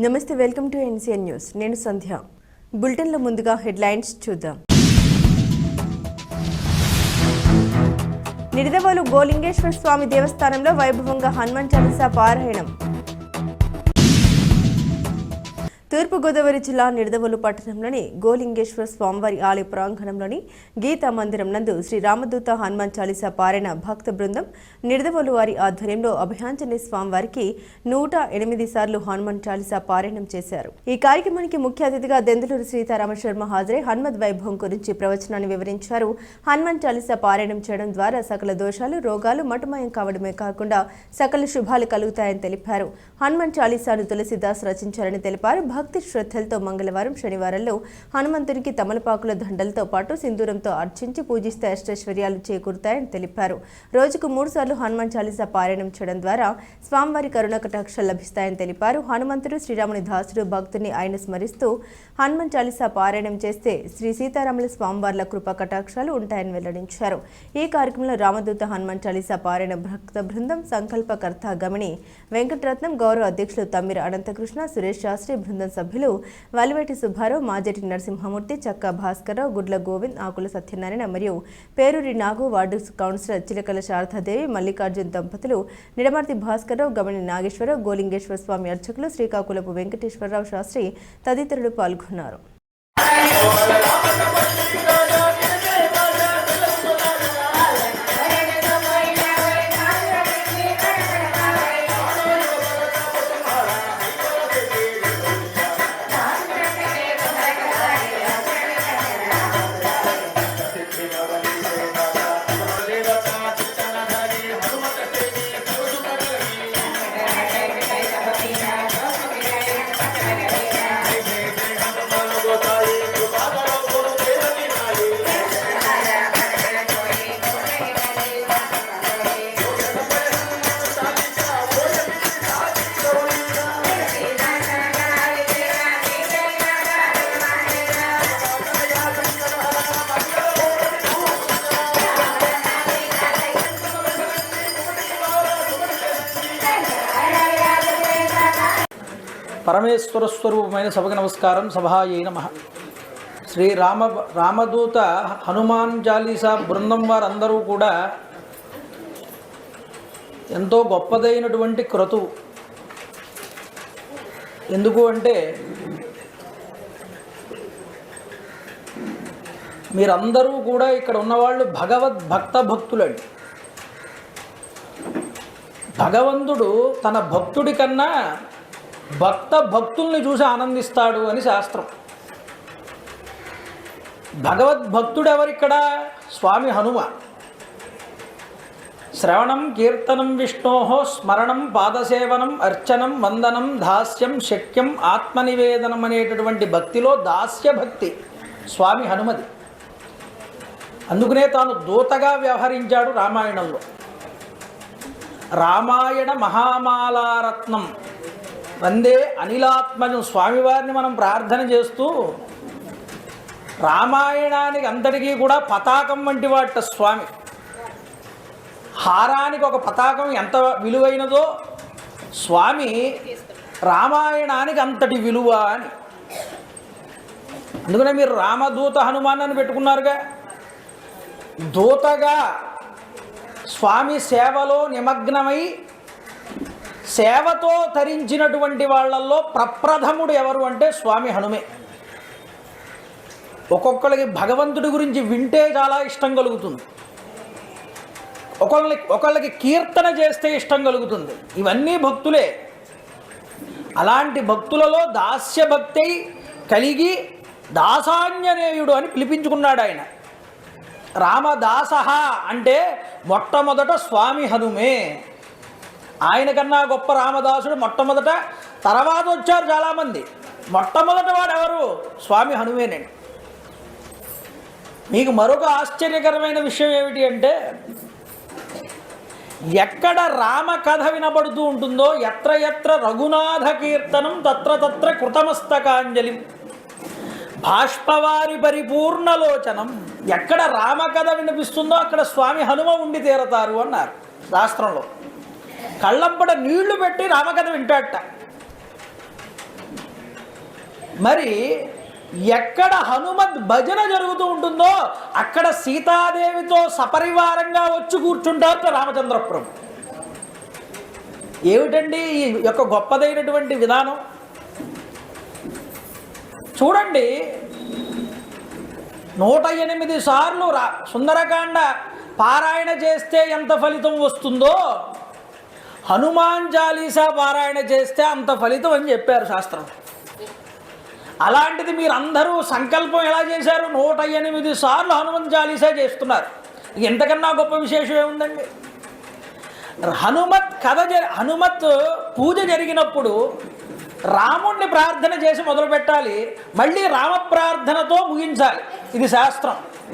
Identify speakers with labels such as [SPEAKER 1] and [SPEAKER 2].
[SPEAKER 1] నమస్తే, welcome to NCN news. నేను సంధ్య. బులెటిన్లో ముందుగా హెడ్లైన్స్ చూద్దాం. నిడదవోలు గోలింగేశ్వర స్వామి దేవస్థానంలో వైభవంగా హనుమాన్ చాలీసా పారాయణం. తూర్పుగోదావరి జిల్లా నిడదవోలు పట్టణంలోని గోలింగేశ్వర స్వామివారి ఆలయ ప్రాంగణంలోని గీతా మందిరం నందు శ్రీ రామదూత హనుమాన్ చాలీసా పారాయణ భక్త బృందం నిడదవోలు వారి ఆధ్వర్యంలో అభయాంజనేయ స్వామివారికి 108 సార్లు హనుమాన్ చాలీసా పారాయణం చేశారు. ఈ కార్యక్రమానికి ముఖ్య అతిథిగా దెందులూరు సీతారామ శర్మ హాజరై హనుమద్ వైభవం గురించి ప్రవచనాన్ని వివరించారు. హనుమాన్ చాలీసా పారాయణం చేయడం ద్వారా సకల దోషాలు, రోగాలు మటుమాయం కావడమే కాకుండా సకల శుభాలు కలుగుతాయని తెలిపారు. హనుమాన్ చాలీసాను తులసిదాస్ రచించారని తెలిపారు. భక్తి శ్రద్ధలతో మంగళవారం, శనివారంలో హనుమంతునికి తమలపాకుల దండలతో పాటు సింధూరంతో అర్చించి పూజిస్తే అష్టైశ్వర్యాలు చేకూరుతాయని తెలిపారు. రోజుకు 3 సార్లు హనుమాన్ చాలీసా పారాయణం చేయడం ద్వారా స్వామివారి కరుణ కటాక్షాలు లభిస్తాయని తెలిపారు. హనుమంతుడు శ్రీరాముని దాసుడు, భక్తుని ఆయన స్మరిస్తూ హనుమాన్ చాలీసా పారాయణం చేస్తే శ్రీ సీతారాముల స్వామివార్ల కృపా కటాక్షాలు ఉంటాయని వెల్లడించారు. ఈ కార్యక్రమంలో రామదూత హనుమాన్ చాలీసా పారాయణ భక్త బృందం సంకల్పకర్త గమిణి వెంకటరత్నం, గౌరవ అధ్యక్షులు తమ్మిర అనంతకృష్ణ, సురేష్ శాస్త్రి, బృందం సభ్యులు వలివేటి సుబ్బారావు, మాజటి నరసింహమూర్తి, చక్కా భాస్కరరావు, గుడ్ల గోవింద్, ఆకుల సత్యనారాయణ మరియు పేరూరి నాగు, వార్డు కౌన్సిలర్ చిలకల శారదాదేవి, మల్లికార్జున్ దంపతులు, నిడమర్తి భాస్కరరావు, గమని నాగేశ్వరరావు, గోలింగేశ్వర స్వామి అర్చకులు, శ్రీకాకుళపు వెంకటేశ్వరరావు శాస్త్రి తదితరులు పాల్గొన్నారు.
[SPEAKER 2] పరమేశ్వర స్వరూపమైన సభకు నమస్కారం. సభాయై నమః. శ్రీ రామదూత హనుమాన్ చాలీసా బృందం వారందరూ కూడా ఎంతో గొప్పదైనటువంటి క్రతువు. ఎందుకు అంటే మీరందరూ కూడా ఇక్కడ ఉన్నవాళ్ళు భగవద్భక్త భక్తులండి. భగవంతుడు తన భక్తుడి కన్నా భక్తుల్ని చూసి ఆనందిస్తాడు అని శాస్త్రం. భగవద్భక్తుడు ఎవరిక్కడ? స్వామి హనుమ. శ్రవణం కీర్తనం విష్ణోహో స్మరణం పాదసేవనం అర్చనం వందనం దాస్యం శక్యం ఆత్మనివేదనం అనేటటువంటి భక్తిలో దాస్య భక్తి స్వామి హనుమది. అందుకనే తాను దూతగా వ్యవహరించాడు రామాయణంలో. రామాయణ మహామాలారత్నం వందే అనిలాత్మజం స్వామివారిని మనం ప్రార్థన చేస్తూ రామాయణానికి అంతటికీ కూడా పతాకం వంటి వాట స్వామి. హారానికి ఒక పతాకం ఎంత విలువైనదో స్వామి రామాయణానికి అంతటి విలువ అని. అందుకనే మీరు రామదూత హనుమాన్ అని పెట్టుకున్నారుగా. దూతగా స్వామి సేవలో నిమగ్నమై సేవతో తరించినటువంటి వాళ్ళల్లో ప్రప్రథముడు ఎవరు అంటే స్వామి హనుమే. ఒక్కొక్కరికి భగవంతుడి గురించి వింటే చాలా ఇష్టం కలుగుతుంది, ఒకళ్ళకి కీర్తన చేస్తే ఇష్టం కలుగుతుంది. ఇవన్నీ భక్తులే. అలాంటి భక్తులలో దాస్య భక్తి కలిగి దాసాంజనేయుడు అని పిలిపించుకున్నాడు ఆయన. రామదాస అంటే మొట్టమొదట స్వామి హనుమే. ఆయన కన్నా గొప్ప రామదాసుడు మొట్టమొదట. తర్వాత వచ్చారు చాలామంది. మొట్టమొదట వాడు ఎవరు? స్వామి హనుమేనండి. మీకు మరొక ఆశ్చర్యకరమైన విషయం ఏమిటి అంటే, ఎక్కడ రామ కథ వినబడుతూ ఉంటుందో ఎత్ర ఎత్ర రఘునాథ కీర్తనం తత్ర తత్ర కృతమస్తకాంజలి బాష్పవారి పరిపూర్ణలోచనం. ఎక్కడ రామకథ వినిపిస్తుందో అక్కడ స్వామి హనుమ ఉండి తీరతారు అన్నారు శాస్త్రంలో. కళ్ళంపట నీళ్లు పెట్టి రామకథ వింటాడట. మరి ఎక్కడ హనుమత్ భజన జరుగుతూ ఉంటుందో అక్కడ సీతాదేవితో సపరివారంగా వచ్చి కూర్చుంటారు రామచంద్ర ప్రభు. ఏమిటండి ఈ యొక్క గొప్పదైనటువంటి విధానం? చూడండి, 108 సార్లు సుందరకాండ పారాయణ చేస్తే ఎంత ఫలితం వస్తుందో హనుమాన్ చాలీసా పారాయణ చేస్తే అంత ఫలితం అని చెప్పారు శాస్త్రం. అలాంటిది మీరందరూ సంకల్పం ఎలా చేశారు? 108 సార్లు హనుమాన్ చాలీసా చేస్తున్నారు. ఎంతకన్నా గొప్ప విశేషం ఏముందండి? హనుమత్ పూజ జరిగినప్పుడు రాముణ్ణి ప్రార్థన చేసి మొదలు పెట్టాలి, మళ్ళీ రామ ప్రార్థనతో ముగించాలి. ఇది శాస్త్రం.